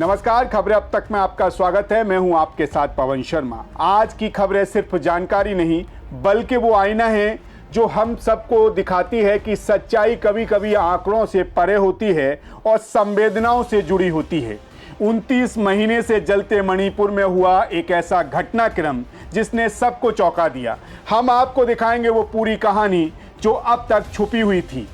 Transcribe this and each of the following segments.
नमस्कार, खबरें अब तक में आपका स्वागत है। मैं हूं आपके साथ पवन शर्मा। आज की खबरें सिर्फ जानकारी नहीं बल्कि वो आईना है जो हम सबको दिखाती है कि सच्चाई कभी कभी आंकड़ों से परे होती है और संवेदनाओं से जुड़ी होती है। 29 महीने से जलते मणिपुर में हुआ एक ऐसा घटनाक्रम जिसने सबको चौंका दिया। हम आपको दिखाएंगे वो पूरी कहानी जो अब तक छुपी हुई थी।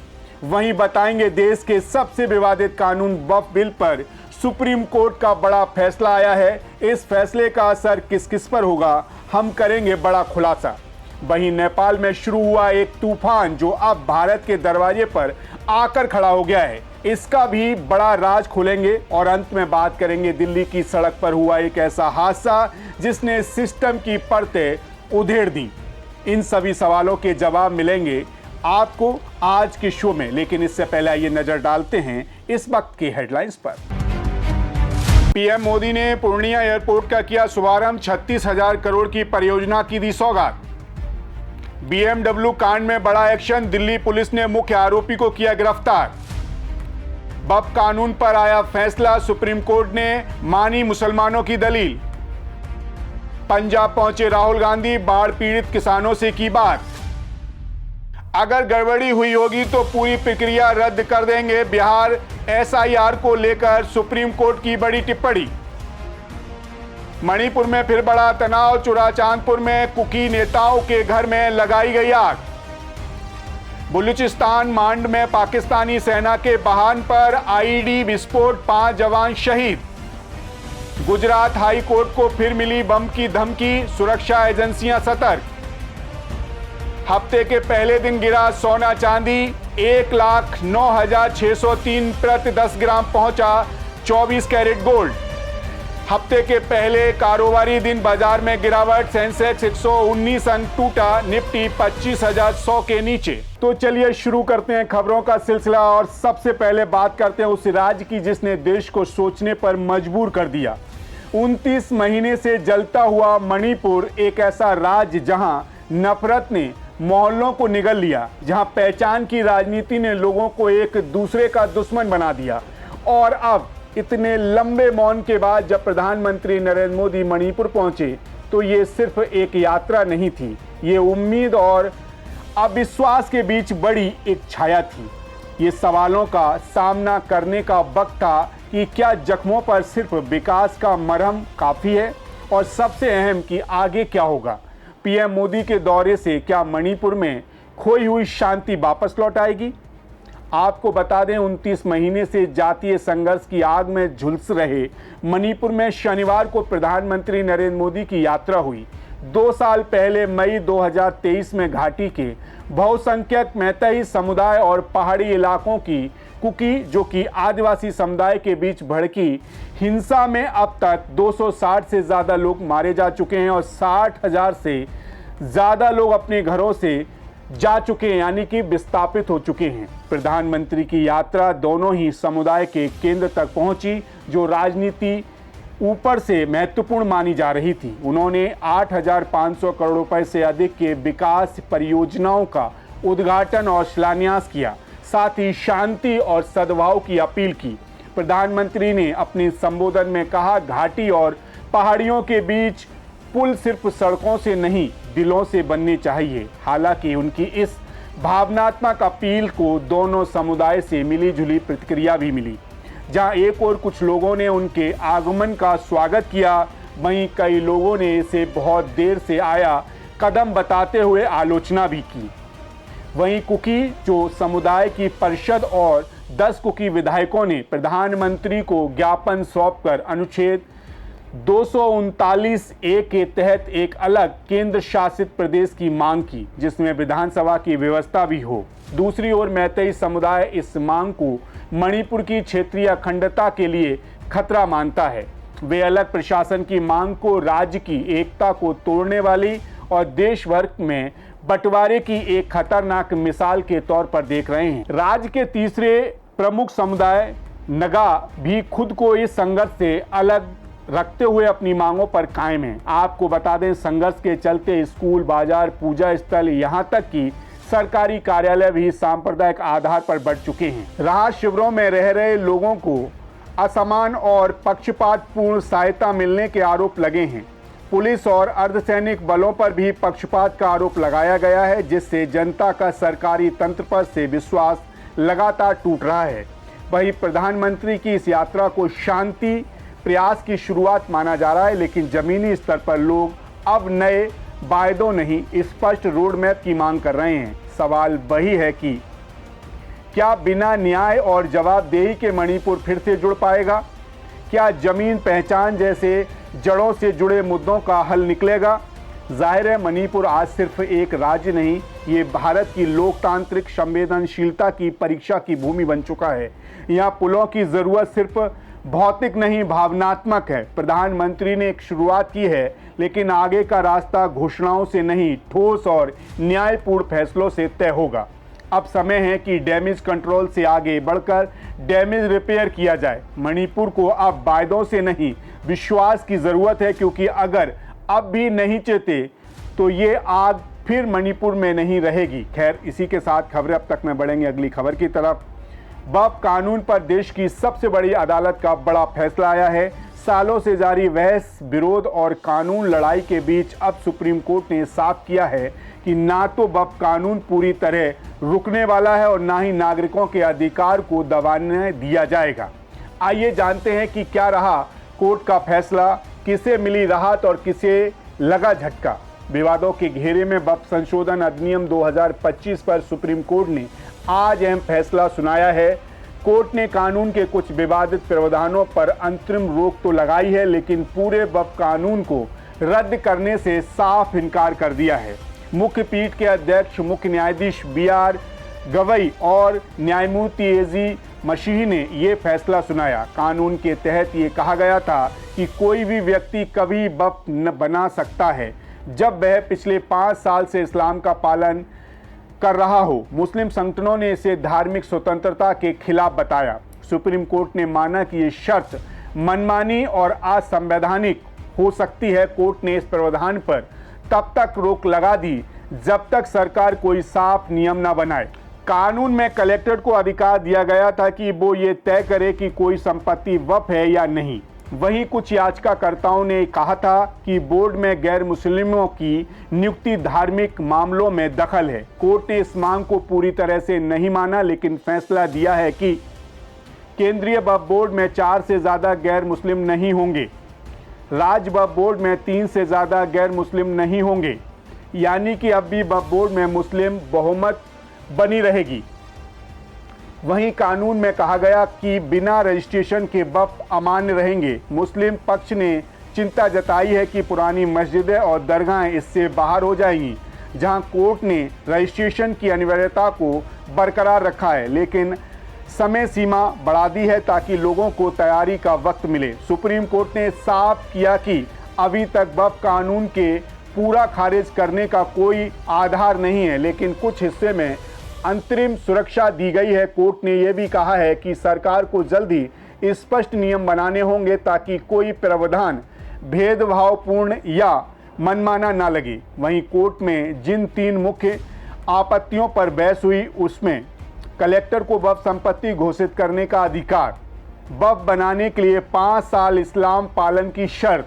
वहीं बताएंगे देश के सबसे विवादित कानून वक्फ बिल पर सुप्रीम कोर्ट का बड़ा फैसला आया है। इस फैसले का असर किस किस पर होगा, हम करेंगे बड़ा खुलासा। वहीं नेपाल में शुरू हुआ एक तूफान जो अब भारत के दरवाजे पर आकर खड़ा हो गया है, इसका भी बड़ा राज खोलेंगे। और अंत में बात करेंगे दिल्ली की सड़क पर हुआ एक ऐसा हादसा जिसने सिस्टम की परतें उधेड़ दी। इन सभी सवालों के जवाब मिलेंगे आपको आज के शो में, लेकिन इससे पहले आइए नजर डालते हैं इस वक्त की हेडलाइंस पर। पीएम मोदी ने पूर्णिया एयरपोर्ट का किया शुभारंभ, 36,000 करोड़ की परियोजना की दी सौगात। बीएमडब्ल्यू कांड में बड़ा एक्शन, दिल्ली पुलिस ने मुख्य आरोपी को किया गिरफ्तार। वक्फ कानून पर आया फैसला, सुप्रीम कोर्ट ने मानी मुसलमानों की दलील। पंजाब पहुंचे राहुल गांधी, बाढ़ पीड़ित किसानों से की बात। अगर गड़बड़ी हुई होगी तो पूरी प्रक्रिया रद्द कर देंगे, बिहार एसआईआर को लेकर सुप्रीम कोर्ट की बड़ी टिप्पणी। मणिपुर में फिर बड़ा तनाव, चुराचांदपुर में कुकी नेताओं के घर में लगाई गई आग। बलूचिस्तान मांड में पाकिस्तानी सेना के वाहन पर आईईडी विस्फोट, 5 जवान शहीद। गुजरात हाई कोर्ट को फिर मिली बम की धमकी, सुरक्षा एजेंसियां सतर्क। हफ्ते के पहले दिन गिरा सोना चांदी, 1,09,603 प्रति 10 ग्राम पहुंचा 24 कैरेट गोल्ड। हफ्ते के पहले कारोबारी दिन बाजार में गिरावट, सेंसेक्स 119 अंक टूटा, निफ्टी 25,100 के नीचे। तो चलिए शुरू करते हैं खबरों का सिलसिला और सबसे पहले बात करते हैं उस राज्य की जिसने देश को सोचने पर मजबूर कर दिया। 29 महीने से जलता हुआ मणिपुर एक ऐसा राज्य जहां नफरत ने मोहल्लों को निगल लिया, जहां पहचान की राजनीति ने लोगों को एक दूसरे का दुश्मन बना दिया। और अब इतने लंबे मौन के बाद जब प्रधानमंत्री नरेंद्र मोदी मणिपुर पहुंचे तो ये सिर्फ एक यात्रा नहीं थी, ये उम्मीद और अविश्वास के बीच बड़ी एक छाया थी। ये सवालों का सामना करने का वक्त था कि क्या जख्मों पर सिर्फ विकास का मरहम काफ़ी है, और सबसे अहम कि आगे क्या होगा। पीएम मोदी के दौरे से क्या मणिपुर में खोई हुई शांति वापस लौट आएगी? आपको बता दें 29 महीने से जातीय संघर्ष की आग में झुलस रहे मणिपुर में शनिवार को प्रधानमंत्री नरेंद्र मोदी की यात्रा हुई। 2 साल पहले मई 2023 में घाटी के बहुसंख्यक मैतेई समुदाय और पहाड़ी इलाकों की कुकी जो कि आदिवासी समुदाय के बीच भड़की हिंसा में अब तक 260 से ज़्यादा लोग मारे जा चुके हैं और 60,000 से ज़्यादा लोग अपने घरों से जा चुके हैं, यानी कि विस्थापित हो चुके हैं। प्रधानमंत्री की यात्रा दोनों ही समुदाय के केंद्र तक पहुंची जो राजनीति ऊपर से महत्वपूर्ण मानी जा रही थी। उन्होंने 8,500 करोड़ रुपए से अधिक के विकास परियोजनाओं का उद्घाटन और शिलान्यास किया, साथ ही शांति और सद्भाव की अपील की। प्रधानमंत्री ने अपने संबोधन में कहा, घाटी और पहाड़ियों के बीच पुल सिर्फ सड़कों से नहीं दिलों से बनने चाहिए। हालांकि उनकी इस भावनात्मक अपील को दोनों समुदाय से मिली जुली प्रतिक्रिया भी मिली। जहां एक और कुछ लोगों ने उनके आगमन का स्वागत किया, वहीं कई लोगों ने इसे बहुत देर से आया कदम बताते हुए आलोचना भी की। वहीं कुकी जो समुदाय की परिषद और 10 कुकी विधायकों ने प्रधानमंत्री को ज्ञापन सौंपकर अनुच्छेद 239A के तहत एक अलग केंद्र शासित प्रदेश की मांग की जिसमें विधानसभा की व्यवस्था भी हो। दूसरी ओर मैतेई समुदाय इस मांग को मणिपुर की क्षेत्रीय अखंडता के लिए खतरा मानता है। वे अलग प्रशासन की मांग को राज्य की एकता को तोड़ने वाली और देश भर में बंटवारे की एक खतरनाक मिसाल के तौर पर देख रहे हैं। राज्य के तीसरे प्रमुख समुदाय नगा भी खुद को इस संघर्ष से अलग रखते हुए अपनी मांगों पर कायम हैं। आपको बता दें संघर्ष के चलते स्कूल, बाजार, पूजा स्थल, यहां तक कि सरकारी कार्यालय भी सांप्रदायिक आधार पर बढ़ चुके हैं। राहत शिविरों में रह रहे लोगों को असमान और पक्षपातपूर्ण सहायता मिलने के आरोप लगे हैं। पुलिस और अर्धसैनिक बलों पर भी पक्षपात का आरोप लगाया गया है, जिससे जनता का सरकारी तंत्र पर से विश्वास लगातार टूट रहा है। वहीं प्रधानमंत्री की इस यात्रा को शांति प्रयास की शुरुआत माना जा रहा है, लेकिन जमीनी स्तर पर लोग अब नए वायदों नहीं, स्पष्ट रोड मैप की मांग कर रहे हैं। सवाल वही है कि क्या बिना न्याय और जवाबदेही के मणिपुर फिर से जुड़ पाएगा? क्या जमीन पहचान जैसे जड़ों से जुड़े मुद्दों का हल निकलेगा? जाहिर है मणिपुर आज सिर्फ एक राज्य नहीं, ये भारत की लोकतांत्रिक संवेदनशीलता की परीक्षा की भूमि बन चुका है। यहाँ पुलों की ज़रूरत सिर्फ भौतिक नहीं, भावनात्मक है। प्रधानमंत्री ने एक शुरुआत की है, लेकिन आगे का रास्ता घोषणाओं से नहीं, ठोस और न्यायपूर्ण फैसलों से तय होगा। अब समय है कि डैमेज कंट्रोल से आगे बढ़कर डैमेज रिपेयर किया जाए। मणिपुर को अब वायदों से नहीं, विश्वास की ज़रूरत है, क्योंकि अगर अब भी नहीं चेते तो ये आग फिर मणिपुर में नहीं रहेगी। खैर, इसी के साथ खबरें अब तक में बढ़ेंगे अगली खबर की तरफ। वक्फ कानून पर देश की सबसे बड़ी अदालत का बड़ा फैसला आया है। सालों से जारी बहस, विरोध और कानून लड़ाई के बीच अब सुप्रीम कोर्ट ने साफ किया है कि ना तो वक्फ कानून पूरी तरह रुकने वाला है और ना ही नागरिकों के अधिकार को दबाने दिया जाएगा। आइए जानते हैं कि क्या रहा कोर्ट का फैसला, किसे मिली राहत और किसे लगा झटका। विवादों के घेरे में वक्फ संशोधन अधिनियम 2025 पर सुप्रीम कोर्ट ने आज अहम फैसला सुनाया है। कोर्ट ने कानून के कुछ विवादित प्रावधानों पर अंतरिम रोक तो लगाई है, लेकिन पूरे वक्फ कानून को रद्द करने से साफ इनकार कर दिया है। मुख्य पीठ के अध्यक्ष मुख्य न्यायाधीश BR गवई और न्यायमूर्ति AG मशीह ने ये फैसला सुनाया। कानून के तहत ये कहा गया था कि कोई भी व्यक्ति कभी वक्फ न बना सकता है जब वह पिछले 5 साल से इस्लाम का पालन कर रहा हो। मुस्लिम संगठनों ने इसे धार्मिक स्वतंत्रता के खिलाफ बताया। सुप्रीम कोर्ट ने माना कि ये शर्त मनमानी और असंवैधानिक हो सकती है। कोर्ट ने इस प्रावधान पर तब तक रोक लगा दी जब तक सरकार कोई साफ नियम न बनाए। कानून में कलेक्टर को अधिकार दिया गया था कि वो ये तय करे कि कोई संपत्ति वक्फ है या नहीं। वहीं कुछ याचिकाकर्ताओं ने कहा था कि बोर्ड में गैर मुस्लिमों की नियुक्ति धार्मिक मामलों में दखल है। कोर्ट ने इस मांग को पूरी तरह से नहीं माना, लेकिन फैसला दिया है कि केंद्रीय वक्फ बोर्ड में 4 से ज़्यादा गैर मुस्लिम नहीं होंगे, राज्य वक्फ बोर्ड में 3 से ज़्यादा गैर मुस्लिम नहीं होंगे, यानी कि अब भी वक्फ बोर्ड में मुस्लिम बहुमत बनी रहेगी। वहीं कानून में कहा गया कि बिना रजिस्ट्रेशन के वक्फ अमान्य रहेंगे। मुस्लिम पक्ष ने चिंता जताई है कि पुरानी मस्जिदें और दरगाहें इससे बाहर हो जाएंगी, जहां कोर्ट ने रजिस्ट्रेशन की अनिवार्यता को बरकरार रखा है, लेकिन समय सीमा बढ़ा दी है ताकि लोगों को तैयारी का वक्त मिले। सुप्रीम कोर्ट ने साफ किया कि अभी तक वक्फ कानून के पूरा खारिज करने का कोई आधार नहीं है, लेकिन कुछ हिस्से में अंतरिम सुरक्षा दी गई है। कोर्ट ने यह भी कहा है कि सरकार को जल्द ही स्पष्ट नियम बनाने होंगे ताकि कोई प्रावधान भेदभावपूर्ण या मनमाना ना लगे। वहीं कोर्ट में जिन 3 मुख्य आपत्तियों पर बहस हुई, उसमें कलेक्टर को वक्फ संपत्ति घोषित करने का अधिकार, वक्फ बनाने के लिए 5 साल इस्लाम पालन की शर्त,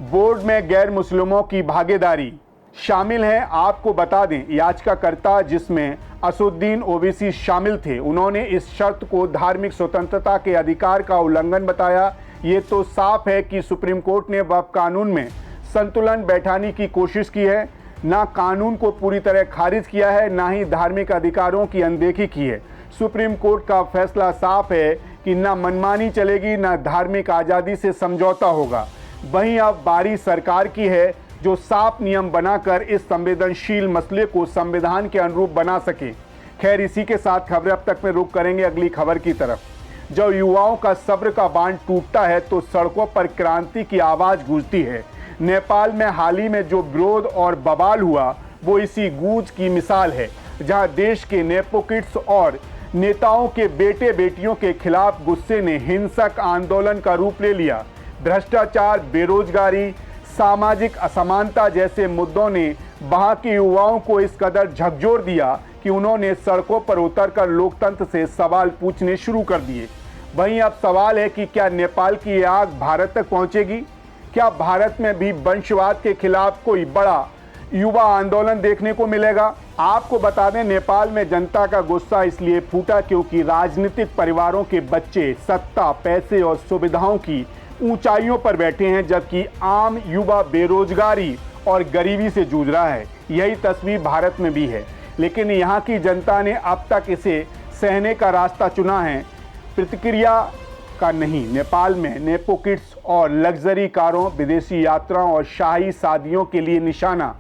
बोर्ड में गैर मुस्लिमों की भागीदारी शामिल है। आपको बता दें, याचिकाकर्ता जिसमें असुद्दीन ओवैसी शामिल थे, उन्होंने इस शर्त को धार्मिक स्वतंत्रता के अधिकार का उल्लंघन बताया। ये तो साफ है कि सुप्रीम कोर्ट ने वक्फ कानून में संतुलन बैठाने की कोशिश की है। ना कानून को पूरी तरह खारिज किया है, ना ही धार्मिक अधिकारों की अनदेखी की है। सुप्रीम कोर्ट का फैसला साफ है कि ना मनमानी चलेगी, ना धार्मिक आज़ादी से समझौता होगा। वहीं अब बारी सरकार की है जो साफ नियम बनाकर इस संवेदनशील मसले को संविधान के अनुरूप बना सके। खैर, इसी के साथ खबरें अब तक में रुक करेंगे अगली खबर की तरफ। जब युवाओं का सब्र का बांध टूटता है तो सड़कों पर क्रांति की आवाज़ गूंजती है। नेपाल में हाल ही में जो विरोध और बवाल हुआ, वो इसी गूंज की मिसाल है, जहां देश के नेपोकिट्स और नेताओं के बेटे बेटियों के खिलाफ गुस्से ने हिंसक आंदोलन का रूप ले लिया। भ्रष्टाचार, बेरोजगारी, सामाजिक असमानता जैसे मुद्दों ने वहां के युवाओं को इस कदर झकझोर दिया कि उन्होंने सड़कों पर उतरकर लोकतंत्र से सवाल पूछने शुरू कर दिए। वहीं अब सवाल है कि क्या नेपाल की ये आग भारत तक पहुंचेगी? क्या भारत में भी वंशवाद के खिलाफ कोई बड़ा युवा आंदोलन देखने को मिलेगा? आपको बता दें, नेपाल में जनता का गुस्सा इसलिए फूटा क्योंकि राजनीतिक परिवारों के बच्चे सत्ता, पैसे और सुविधाओं की ऊंचाइयों पर बैठे हैं, जबकि आम युवा बेरोजगारी और गरीबी से जूझ रहा है। यही तस्वीर भारत में भी है, लेकिन यहाँ की जनता ने अब तक इसे सहने का रास्ता चुना है, प्रतिक्रिया का नहीं। नेपाल में नेपो किड्स और लग्जरी कारों, विदेशी यात्राओं और शाही शादियों के लिए निशाना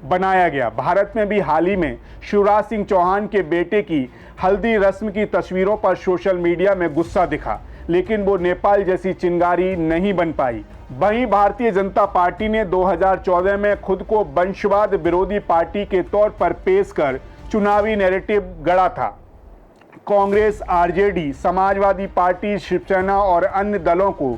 बनाया गया। भारत में भी हाल ही में शिवराज सिंह चौहान के बेटे की हल्दी रस्म की तस्वीरों पर सोशल मीडिया में गुस्सा दिखा, लेकिन वो नेपाल जैसी चिंगारी नहीं बन पाई। वहीं भारतीय जनता पार्टी ने 2014 में खुद को वंशवाद विरोधी पार्टी के तौर पर पेश कर चुनावी नैरेटिव गढ़ा था। कांग्रेस, आरजेडी, समाजवादी पार्टी, शिवसेना और अन्य दलों को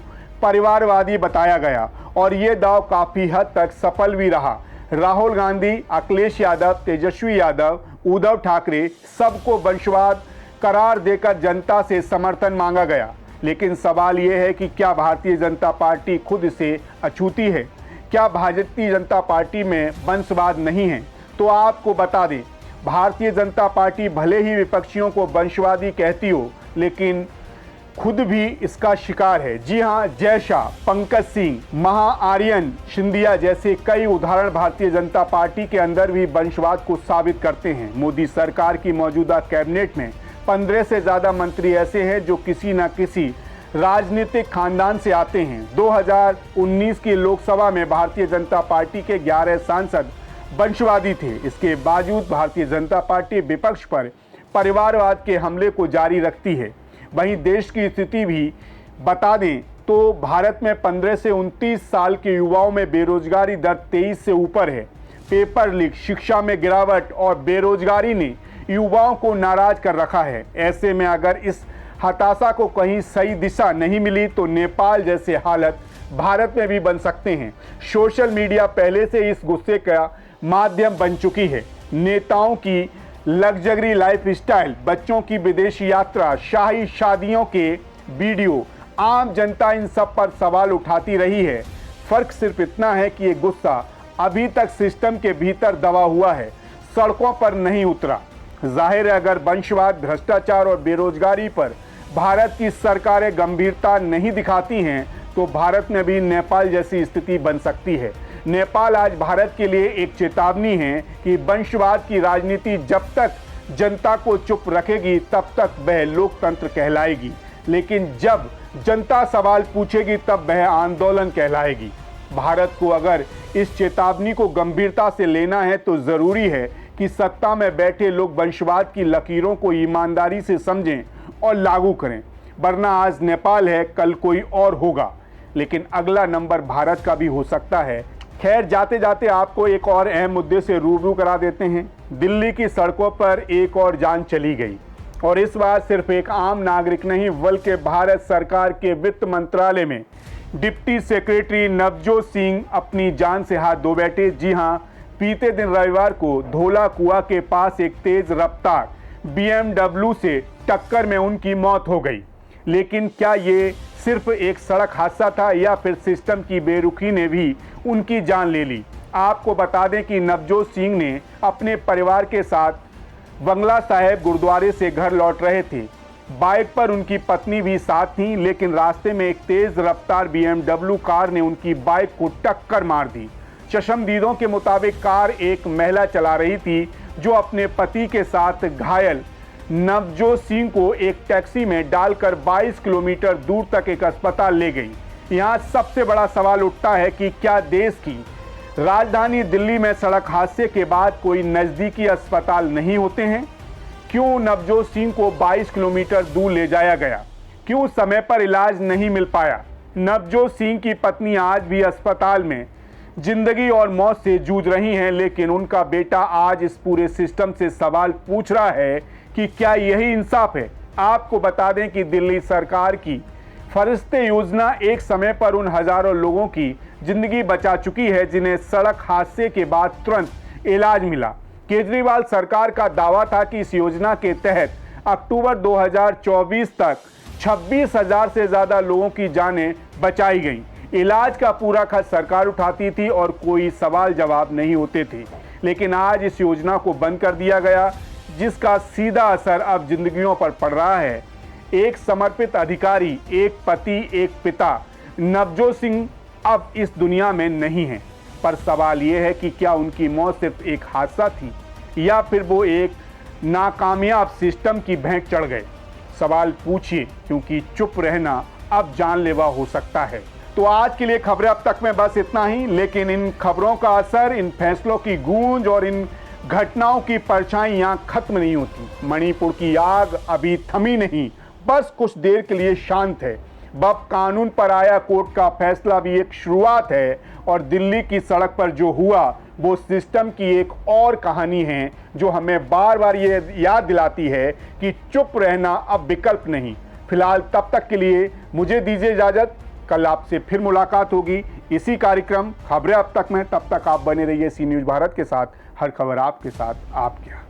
परिवारवादी बताया गया और ये दांव काफी हद तक सफल भी रहा। राहुल गांधी, अखिलेश यादव, तेजस्वी यादव, उद्धव ठाकरे सबको वंशवाद करार देकर जनता से समर्थन मांगा गया। लेकिन सवाल यह है कि क्या भारतीय जनता पार्टी खुद इसे अछूती है? क्या भारतीय जनता पार्टी में वंशवाद नहीं है? तो आपको बता दें, भारतीय जनता पार्टी भले ही विपक्षियों को वंशवादी कहती हो, लेकिन खुद भी इसका शिकार है। जी हां, जय शाह, पंकज सिंह, महाआर्यन, सिंधिया जैसे कई उदाहरण भारतीय जनता पार्टी के अंदर भी वंशवाद को साबित करते हैं। मोदी सरकार की मौजूदा कैबिनेट में 15 से ज़्यादा मंत्री ऐसे हैं जो किसी न किसी राजनीतिक खानदान से आते हैं। 2019 की लोकसभा में भारतीय जनता पार्टी के 11 सांसद वंशवादी थे। इसके बावजूद भारतीय जनता पार्टी विपक्ष पर परिवारवाद के हमले को जारी रखती है। वहीं देश की स्थिति भी बता दें तो भारत में 15 से 29 साल के युवाओं में बेरोजगारी दर 23 से ऊपर है। पेपर लीक, शिक्षा में गिरावट और बेरोजगारी ने युवाओं को नाराज कर रखा है। ऐसे में अगर इस हताशा को कहीं सही दिशा नहीं मिली तो नेपाल जैसे हालत भारत में भी बन सकते हैं। सोशल मीडिया पहले से इस गुस्से का माध्यम बन चुकी है। नेताओं की लग्जरी लाइफस्टाइल, बच्चों की विदेशी यात्रा, शाही शादियों के वीडियो, आम जनता इन सब पर सवाल उठाती रही है। फर्क सिर्फ इतना है कि ये गुस्सा अभी तक सिस्टम के भीतर दबा हुआ है, सड़कों पर नहीं उतरा। जाहिर है, अगर वंशवाद, भ्रष्टाचार और बेरोजगारी पर भारत की सरकारें गंभीरता नहीं दिखाती हैं तो भारत में भी नेपाल जैसी स्थिति बन सकती है। नेपाल आज भारत के लिए एक चेतावनी है कि वंशवाद की राजनीति जब तक जनता को चुप रखेगी तब तक वह लोकतंत्र कहलाएगी, लेकिन जब जनता सवाल पूछेगी तब वह आंदोलन कहलाएगी। भारत को अगर इस चेतावनी को गंभीरता से लेना है तो ज़रूरी है कि सत्ता में बैठे लोग वंशवाद की लकीरों को ईमानदारी से समझें और लागू करें, वरना आज नेपाल है, कल कोई और होगा, लेकिन अगला नंबर भारत का भी हो सकता है। खैर, जाते जाते आपको एक और अहम मुद्दे से रूबरू करा देते हैं। दिल्ली की सड़कों पर एक और जान चली गई और इस बार सिर्फ एक आम नागरिक नहीं बल्कि भारत सरकार के वित्त मंत्रालय में डिप्टी सेक्रेटरी नवजोत सिंह अपनी जान से हाथ धो बैठे। जी हां, बीते दिन रविवार को धोला कुआं के पास एक तेज रफ्तार BMW से टक्कर में उनकी मौत हो गई। लेकिन क्या ये सिर्फ एक सड़क हादसा था या फिर सिस्टम की बेरुखी ने भी उनकी जान ले ली? आपको बता दें कि नवजोत सिंह ने अपने परिवार के साथ बंगला साहिब गुरुद्वारे से घर लौट रहे थे। बाइक पर उनकी पत्नी भी साथ थी, लेकिन रास्ते में एक तेज रफ्तार BMW कार ने उनकी बाइक को टक्कर मार दी। चश्मदीदों के मुताबिक कार एक महिला चला रही थी जो अपने पति के साथ घायल नवजोत सिंह को एक टैक्सी में डालकर 22 किलोमीटर दूर तक एक अस्पताल ले गई। यहाँ सबसे बड़ा सवाल उठता है कि क्या देश की राजधानी दिल्ली में सड़क हादसे के बाद कोई नज़दीकी अस्पताल नहीं होते हैं? क्यों नवजोत सिंह को 22 किलोमीटर दूर ले जाया गया? क्यों समय पर इलाज नहीं मिल पाया? नवजोत सिंह की पत्नी आज भी अस्पताल में जिंदगी और मौत से जूझ रही हैं, लेकिन उनका बेटा आज इस पूरे सिस्टम से सवाल पूछ रहा है कि क्या यही इंसाफ है? आपको बता दें कि दिल्ली सरकार की फरिश्ते योजना एक समय पर उन हजारों लोगों की जिंदगी बचा चुकी है जिन्हें सड़क हादसे के बाद तुरंत इलाज मिला। केजरीवाल सरकार का दावा था कि इस योजना के तहत अक्टूबर 2024 तक 26,000 से ज़्यादा लोगों की जानें बचाई गईं। इलाज का पूरा खर्च सरकार उठाती थी और कोई सवाल जवाब नहीं होते थे। लेकिन आज इस योजना को बंद कर दिया गया, जिसका सीधा असर अब जिंदगियों पर पड़ रहा है। एक समर्पित अधिकारी, एक पति, एक पिता नवजोत सिंह अब इस दुनिया में नहीं हैं। पर सवाल यह है कि क्या उनकी मौत सिर्फ एक हादसा थी या फिर वो एक नाकामयाब सिस्टम की भेंट चढ़ गए। सवाल पूछिए, क्योंकि चुप रहना अब जानलेवा हो सकता है। तो आज के लिए खबरें अब तक में बस इतना ही, लेकिन इन खबरों का असर, इन फैसलों की गूंज और इन घटनाओं की परछाई यहाँ खत्म नहीं होती। मणिपुर की आग अभी थमी नहीं, बस कुछ देर के लिए शांत है। बब कानून पर आया कोर्ट का फैसला भी एक शुरुआत है और दिल्ली की सड़क पर जो हुआ वो सिस्टम की एक और कहानी है, जो हमें बार बार ये याद दिलाती है कि चुप रहना अब विकल्प नहीं। फिलहाल तब तक के लिए मुझे दीजिए इजाजत। कल आपसे फिर मुलाकात होगी इसी कार्यक्रम खबरें अब तक में। तब तक आप बने रहिए सी न्यूज़ भारत के साथ। हर खबर आपके साथ, आपके यहाँ।